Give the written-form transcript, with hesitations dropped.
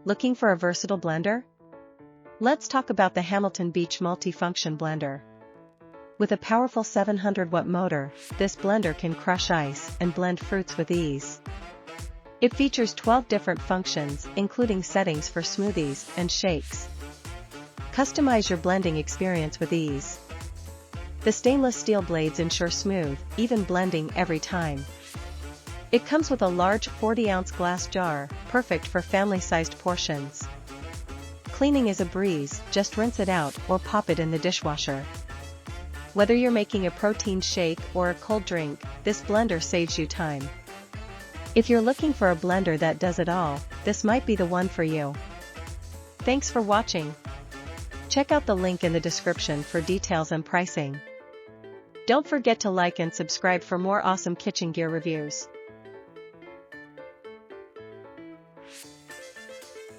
Looking for a versatile blender? Let's talk about the Hamilton Beach Multi-Function Blender. With a powerful 700-watt motor, this blender can crush ice and blend fruits with ease. It features 12 different functions, including settings for smoothies and shakes. Customize your blending experience with ease. The stainless steel blades ensure smooth, even blending every time. It comes with a large 40-ounce glass jar, perfect for family-sized portions. Cleaning is a breeze, just rinse it out or pop it in the dishwasher. Whether you're making a protein shake or a cold drink, this blender saves you time. If you're looking for a blender that does it all, this might be the one for you. Thanks for watching. Check out the link in the description for details and pricing. Don't forget to like and subscribe for more awesome kitchen gear reviews.